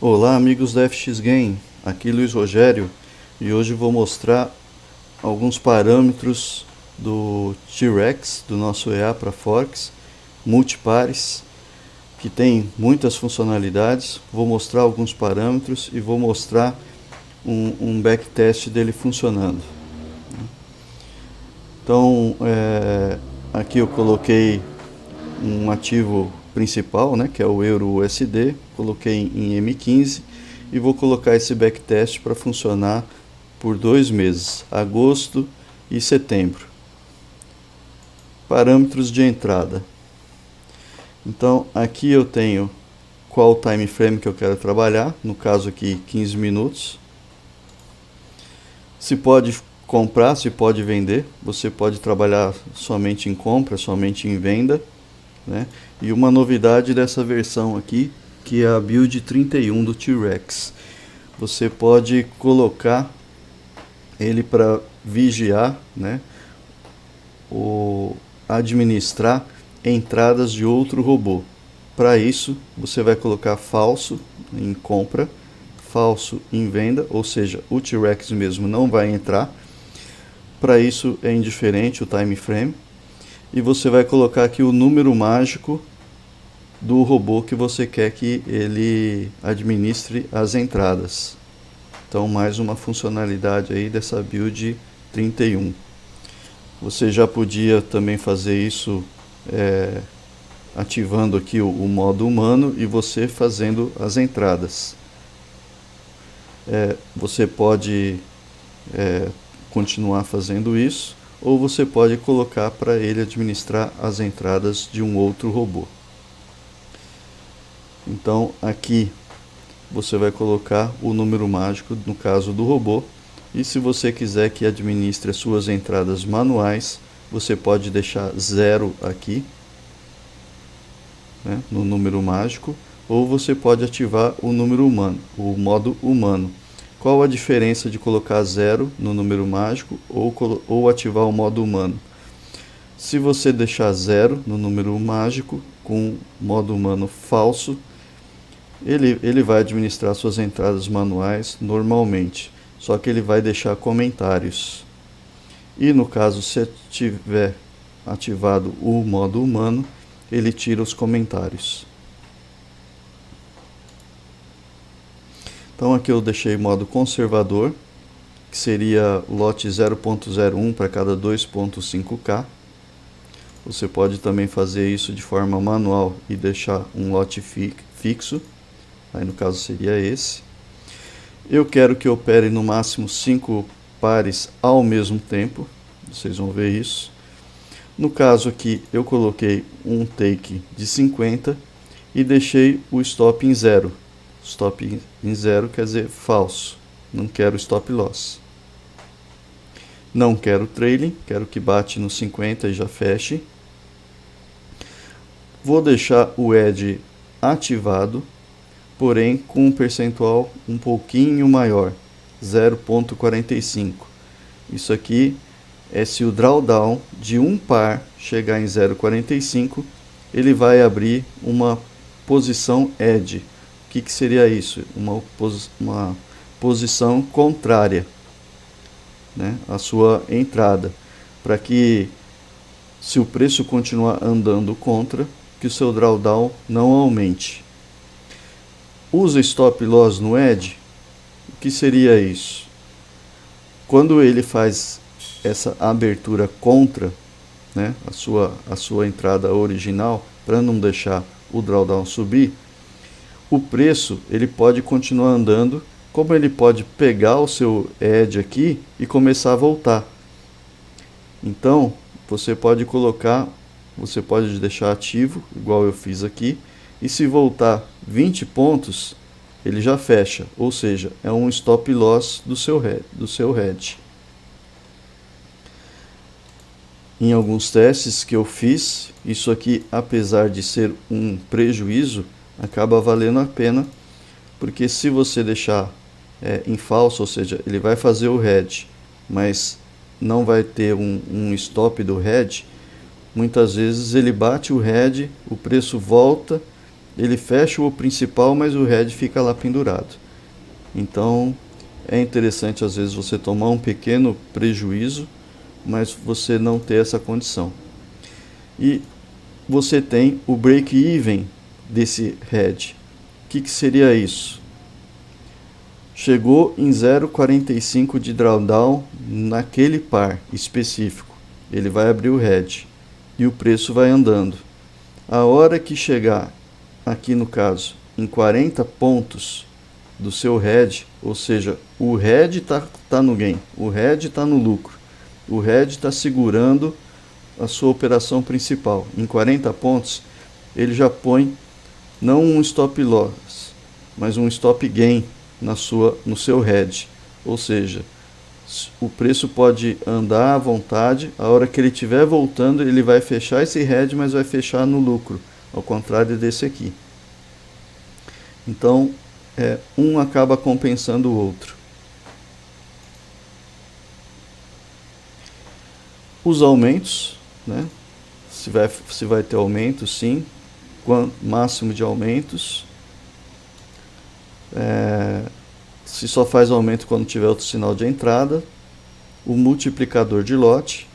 Olá amigos da FX Game, aqui Luiz Rogério e hoje vou mostrar alguns parâmetros do T-Rex, do nosso EA para Forks, multipares, que tem muitas funcionalidades. Vou mostrar alguns parâmetros e vou mostrar um backtest dele funcionando. Então aqui eu coloquei um ativo principal, né, que é o EURUSD, coloquei em M15 e vou colocar esse backtest para funcionar por 2 meses, agosto e setembro. Parâmetros de entrada. Então aqui eu tenho qual time frame que eu quero trabalhar, no caso aqui 15 minutos. Se pode comprar, se pode vender, você pode trabalhar somente em compra, somente em venda, né? E uma novidade dessa versão aqui, que é a build 31 do T-Rex. Você pode colocar ele para vigiar, né? Ou administrar entradas de outro robô. Para isso, você vai colocar falso em compra, falso em venda, ou seja, o T-Rex mesmo não vai entrar. Para isso é indiferente o time frame. E você vai colocar aqui o número mágico do robô que você quer que ele administre as entradas. Então, mais uma funcionalidade aí dessa build 31. Você já podia também fazer isso ativando aqui o modo humano e você fazendo as entradas. Você pode continuar fazendo isso, ou você pode colocar para ele administrar as entradas de um outro robô. Então aqui você vai colocar o número mágico no caso do robô, e se você quiser que administre as suas entradas manuais, você pode deixar 0 aqui, né, no número mágico, ou você pode ativar o número humano, o modo humano. Qual a diferença de colocar 0 no número mágico ou ativar o modo humano? Se você deixar 0 no número mágico com modo humano falso, ele vai administrar suas entradas manuais normalmente, só que ele vai deixar comentários. E no caso, se tiver ativado o modo humano, ele tira os comentários. Então aqui eu deixei modo conservador, que seria lote 0.01 para cada 2.5K. Você pode também fazer isso de forma manual e deixar um lote fixo. Aí no caso seria esse. Eu quero que opere no máximo 5 pares ao mesmo tempo. Vocês vão ver isso. No caso aqui eu coloquei um take de 50 e deixei o stop em 0. Stop em 0 quer dizer falso. Não quero stop loss. Não quero trailing, quero que bate no 50 e já feche. Vou deixar o edge ativado, porém com um percentual um pouquinho maior, 0.45. Isso aqui é se o drawdown de um par chegar em 0.45, ele vai abrir uma posição edge. O que seria isso? Uma posição contrária, né, à sua entrada, para que, se o preço continuar andando contra, que o seu drawdown não aumente. Usa stop loss no edge. O que seria isso? Quando ele faz essa abertura contra, né, a sua entrada original, para não deixar o drawdown subir, o preço ele pode continuar andando, como ele pode pegar o seu edge aqui e começar a voltar. Então você pode colocar, você pode deixar ativo, igual eu fiz aqui, e se voltar 20 pontos, ele já fecha, ou seja, é um stop loss do seu hedge. Em alguns testes que eu fiz, isso aqui, apesar de ser um prejuízo, acaba valendo a pena, porque se você deixar em falso, ou seja, ele vai fazer o hedge, mas não vai ter um stop do hedge, muitas vezes ele bate o hedge, o preço volta ele fecha o principal, mas o head fica lá pendurado. Então é interessante às vezes você tomar um pequeno prejuízo, mas você não ter essa condição. E você tem o break-even desse head. O que seria isso? Chegou em 0,45 de drawdown naquele par específico. Ele vai abrir o head e o preço vai andando. A hora que chegar, aqui no caso, em 40 pontos do seu head, ou seja, o head tá no gain, o head está no lucro, o head está segurando a sua operação principal. Em 40 pontos, ele já põe não um stop loss, mas um stop gain no seu head. Ou seja, o preço pode andar à vontade, a hora que ele estiver voltando, ele vai fechar esse head, mas vai fechar no lucro, ao contrário desse aqui. Então, um acaba compensando o outro. Os aumentos, né? Se vai ter aumento, sim. Máximo de aumentos. Se só faz aumento quando tiver outro sinal de entrada. O multiplicador de lote,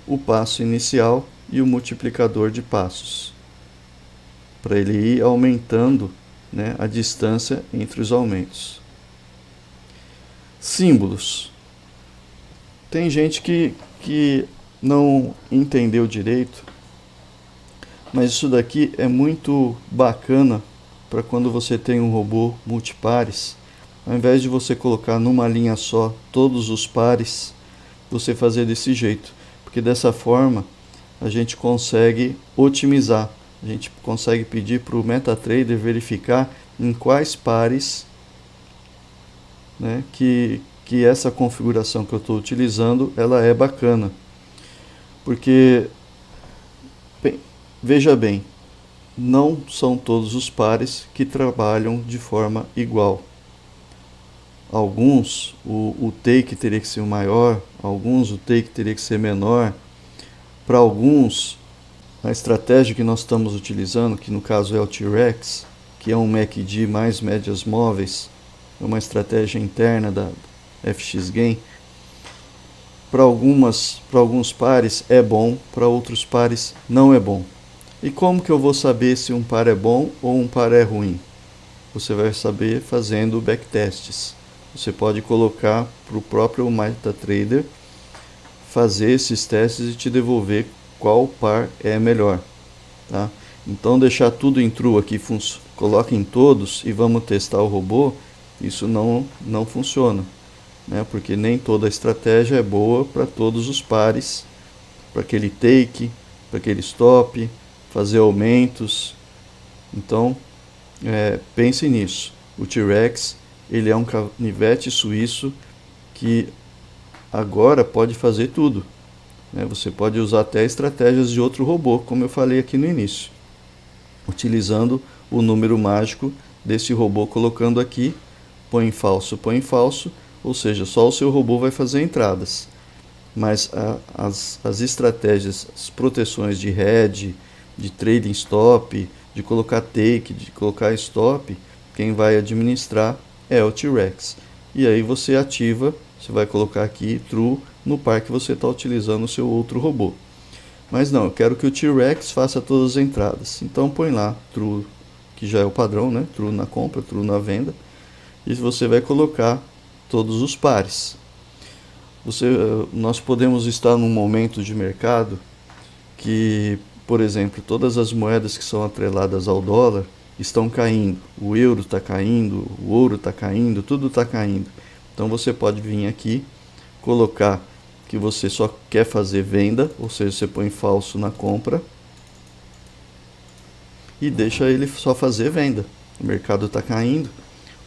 o passo inicial e o multiplicador de passos, para ele ir aumentando, né, a distância entre os aumentos. Símbolos. Tem gente que não entendeu direito, mas isso daqui é muito bacana para quando você tem um robô multipares. Ao invés de você colocar numa linha só todos os pares, você fazer desse jeito, porque dessa forma a gente consegue otimizar, a gente consegue pedir para o MetaTrader verificar em quais pares, né, que essa configuração que eu estou utilizando ela é bacana, porque veja bem, não são todos os pares que trabalham de forma igual. Alguns o take teria que ser maior, alguns o take teria que ser menor. Para alguns, a estratégia que nós estamos utilizando, que no caso é o T-Rex, que é um MACD mais médias móveis, é uma estratégia interna da FX Gain. Para alguns pares é bom, para outros pares não é bom. E como que eu vou saber se um par é bom ou um par é ruim? Você vai saber fazendo backtests. Você pode colocar para o próprio MetaTrader fazer esses testes e te devolver qual par é melhor. Tá? Então deixar tudo em true aqui, coloca em todos e vamos testar o robô, isso não funciona, né? Porque nem toda estratégia é boa para todos os pares, para aquele take, para aquele stop, fazer aumentos. Então pense nisso. O T-Rex ele é um canivete suíço que agora pode fazer tudo, né? Você pode usar até estratégias de outro robô, como eu falei aqui no início, utilizando o número mágico desse robô, colocando aqui, põe em falso, ou seja, só o seu robô vai fazer entradas. Mas as estratégias, as proteções de head, de trading stop, de colocar take, de colocar stop, quem vai administrar é o T-Rex. E aí você ativa, você vai colocar aqui true no par que você está utilizando o seu outro robô. Mas não, eu quero que o T-Rex faça todas as entradas. Então põe lá true, que já é o padrão, né? True na compra, true na venda. E você vai colocar todos os pares. Nós podemos estar num momento de mercado que, por exemplo, todas as moedas que são atreladas ao dólar estão caindo. O euro está caindo, o ouro está caindo, tudo está caindo. Então você pode vir aqui, colocar que você só quer fazer venda, ou seja, você põe falso na compra e deixa ele só fazer venda. O mercado está caindo,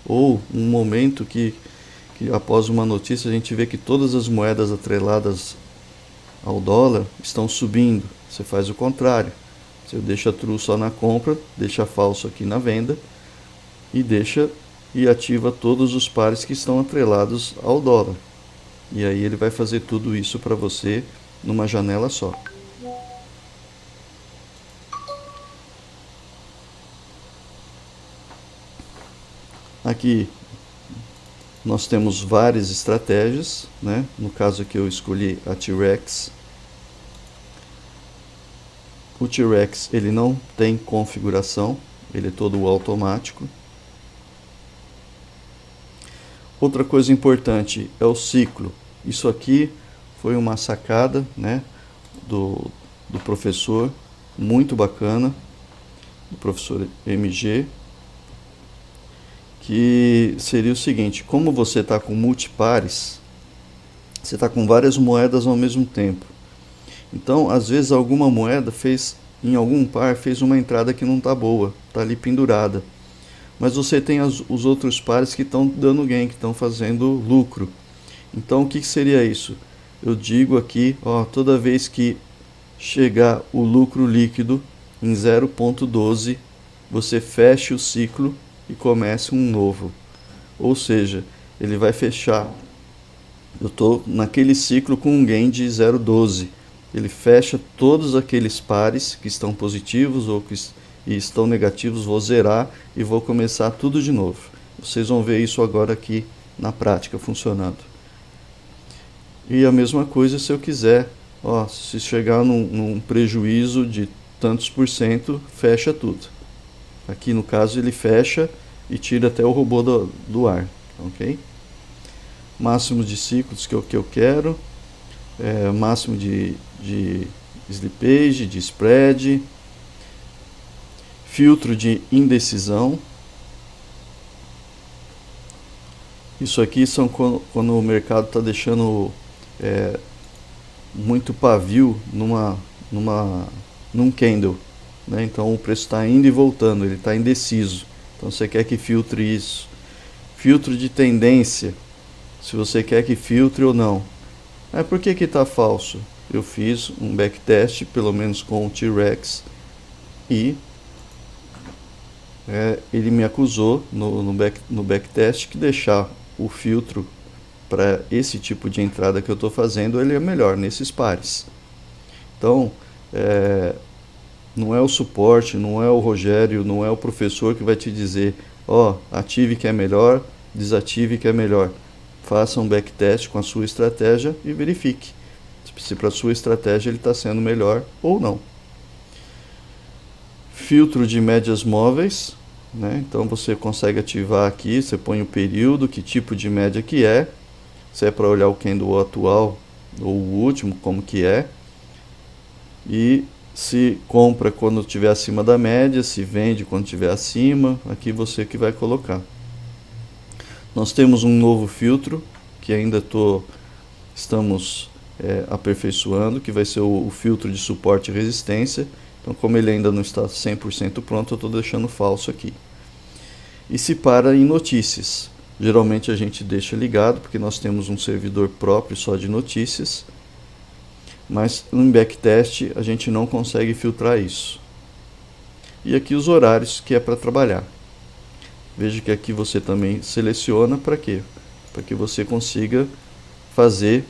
ou um momento que após uma notícia a gente vê que todas as moedas atreladas ao dólar estão subindo. Você faz o contrário. Você deixa true só na compra, deixa falso aqui na venda e ativa todos os pares que estão atrelados ao dólar. E aí ele vai fazer tudo isso para você numa janela só. Aqui nós temos várias estratégias, né? No caso aqui eu escolhi a T-Rex. O T-Rex ele não tem configuração, ele é todo automático. Outra coisa importante é o ciclo. Isso aqui foi uma sacada, né, do professor, muito bacana, do professor MG, que seria o seguinte: como você está com multipares, você está com várias moedas ao mesmo tempo. Então, às vezes, alguma moeda fez, em algum par, fez uma entrada que não está boa, está ali pendurada. Mas você tem os outros pares que estão dando gain, que estão fazendo lucro. Então, o que seria isso? Eu digo aqui, ó, toda vez que chegar o lucro líquido em 0,12, você fecha o ciclo e comece um novo. Ou seja, ele vai fechar. Eu estou naquele ciclo com um gain de 0,12. Ele fecha todos aqueles pares que estão positivos ou que estão negativos, vou zerar e vou começar tudo de novo. Vocês vão ver isso agora aqui na prática funcionando. E a mesma coisa se eu quiser, ó, se chegar num prejuízo de tantos por cento, fecha tudo. Aqui no caso ele fecha e tira até o robô do ar, ok? Máximo de ciclos que eu quero, máximo de slippage, de spread, filtro de indecisão. Isso aqui são quando o mercado está deixando muito pavio num candle, né? Então o preço está indo e voltando, ele está indeciso. Então você quer que filtre isso. Filtro de tendência, se você quer que filtre ou não. Por que está falso? Eu fiz um backtest, pelo menos com o T-Rex, e ele me acusou no backtest que deixar o filtro para esse tipo de entrada que eu estou fazendo, ele é melhor nesses pares. Então, não é o suporte, não é o Rogério, não é o professor que vai te dizer, ó, ative que é melhor, desative que é melhor. Faça um backtest com a sua estratégia e verifique se para a sua estratégia ele está sendo melhor ou não. Filtro de médias móveis, né? Então você consegue ativar aqui, você põe o período, que tipo de média que é, se é para olhar o candle atual ou o último, como que é, e se compra quando estiver acima da média, se vende quando estiver acima, aqui você que vai colocar. Nós temos um novo filtro que ainda estamos aperfeiçoando, que vai ser o filtro de suporte e resistência. Então, como ele ainda não está 100% pronto, eu estou deixando falso aqui. E se para em notícias. Geralmente a gente deixa ligado, porque nós temos um servidor próprio só de notícias. Mas no backtest a gente não consegue filtrar isso. E aqui os horários que é para trabalhar. Veja que aqui você também seleciona para quê? Para que você consiga fazer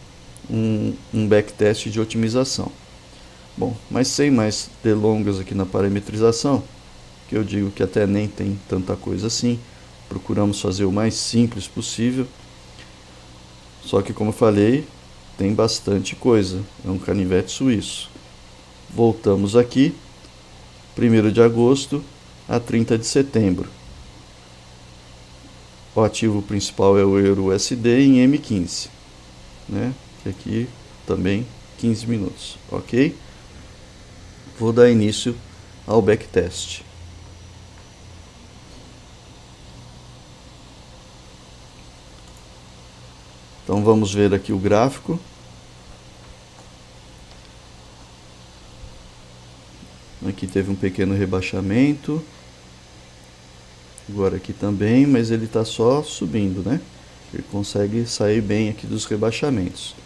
um backtest de otimização. Bom, mas sem mais delongas aqui na parametrização, que eu digo que até nem tem tanta coisa assim, procuramos fazer o mais simples possível. Só que, como eu falei, tem bastante coisa, é um canivete suíço. Voltamos aqui, 1º de agosto a 30 de setembro. O ativo principal é o Euro-USD em M15, né? Aqui também 15 minutos, ok? Vou dar início ao backtest. Então vamos ver aqui o gráfico. Aqui teve um pequeno rebaixamento. Agora aqui também, mas ele está só subindo, né? Ele consegue sair bem aqui dos rebaixamentos.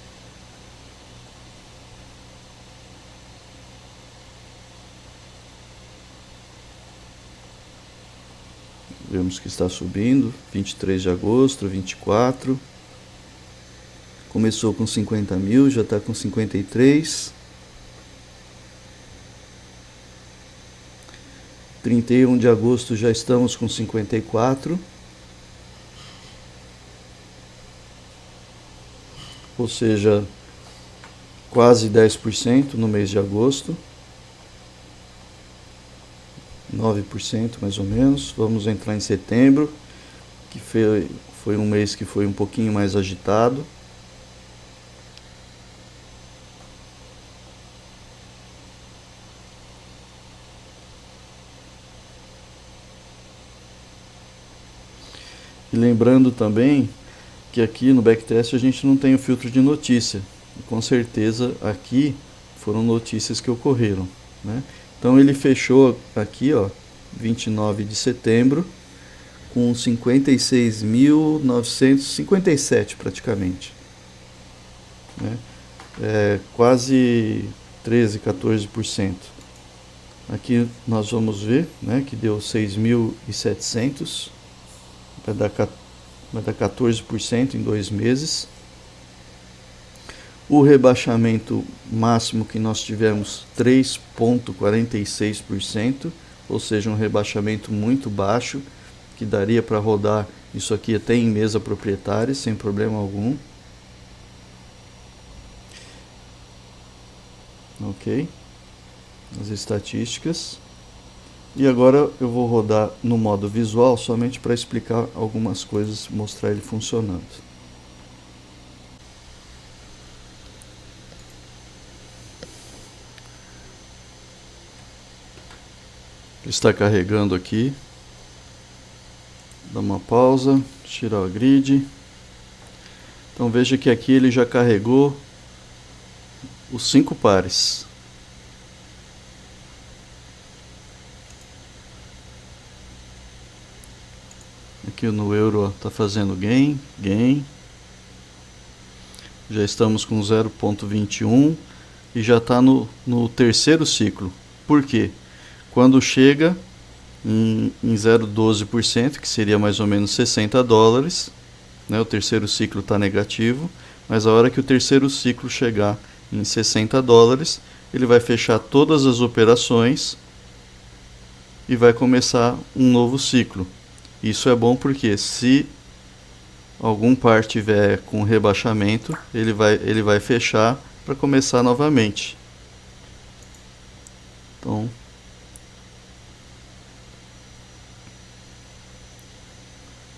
Vemos que está subindo, 23 de agosto, 24. Começou com 50 mil, já está com 53. 31 de agosto já estamos com 54. ou seja, quase 10% no mês de agosto, 9% mais ou menos. Vamos entrar em setembro, que foi um mês que foi um pouquinho mais agitado. E lembrando também que aqui no backtest a gente não tem o filtro de notícia. E com certeza aqui foram notícias que ocorreram, né? Então ele fechou aqui, ó, 29 de setembro, com 56.957 praticamente, né? Quase 13, 14%. Aqui nós vamos ver, né, que deu 6.700, vai dar 14% em 2 meses. O rebaixamento máximo que nós tivemos, 3,46%, ou seja, um rebaixamento muito baixo, que daria para rodar isso aqui até em mesa proprietária, sem problema algum. Ok, as estatísticas. E agora eu vou rodar no modo visual, somente para explicar algumas coisas, mostrar ele funcionando. Está carregando aqui. Dá uma pausa, tirar o grid. Então veja que aqui ele já carregou os 5 pares. Aqui no euro está fazendo gain. Já estamos com 0,21 e já está no terceiro ciclo. Por quê? Quando chega em 0,12%, que seria mais ou menos $60, né? O terceiro ciclo está negativo, mas a hora que o terceiro ciclo chegar em $60, ele vai fechar todas as operações e vai começar um novo ciclo. Isso é bom porque se algum par tiver com rebaixamento, ele vai fechar para começar novamente. Então,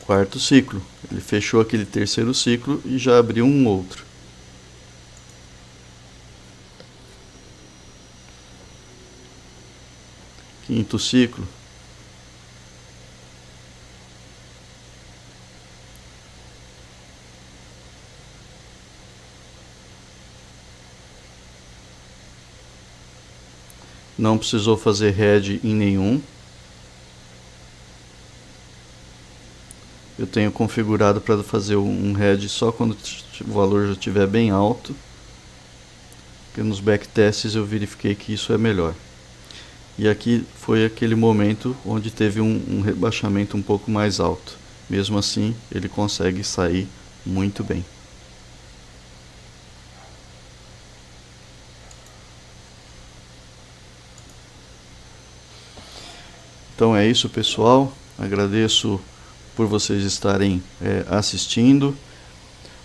quarto ciclo, ele fechou aquele terceiro ciclo e já abriu um outro. Quinto ciclo. Não precisou fazer head em nenhum. Eu tenho configurado para fazer um head só quando o valor já estiver bem alto. Porque nos backtests eu verifiquei que isso é melhor. E aqui foi aquele momento onde teve um rebaixamento um pouco mais alto. Mesmo assim, ele consegue sair muito bem. Então é isso, pessoal. Agradeço por vocês estarem assistindo.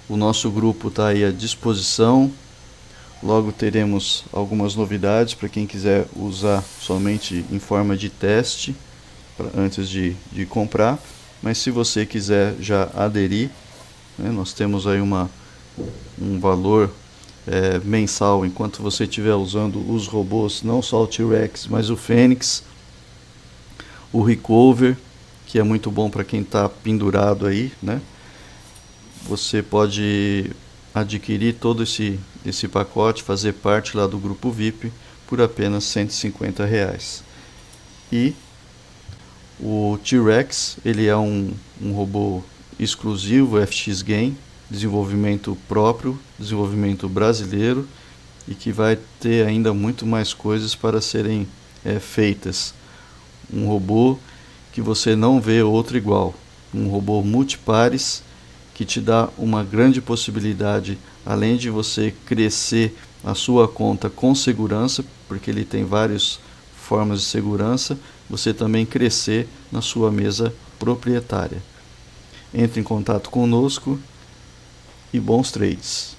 O nosso grupo está aí à disposição. Logo teremos algumas novidades para quem quiser usar somente em forma de teste antes de comprar. Mas se você quiser já aderir, né, nós temos aí um valor mensal enquanto você estiver usando os robôs, não só o T-Rex, mas o Fênix, o Recover, que é muito bom para quem está pendurado aí, né? Você pode adquirir todo esse pacote, fazer parte lá do grupo VIP por apenas R$150. E o T-Rex, ele é um robô exclusivo FX Game, desenvolvimento próprio, desenvolvimento brasileiro, e que vai ter ainda muito mais coisas para serem feitas. Um robô que você não vê outro igual, um robô multipares que te dá uma grande possibilidade, além de você crescer a sua conta com segurança, porque ele tem várias formas de segurança, você também crescer na sua mesa proprietária. Entre em contato conosco e bons trades.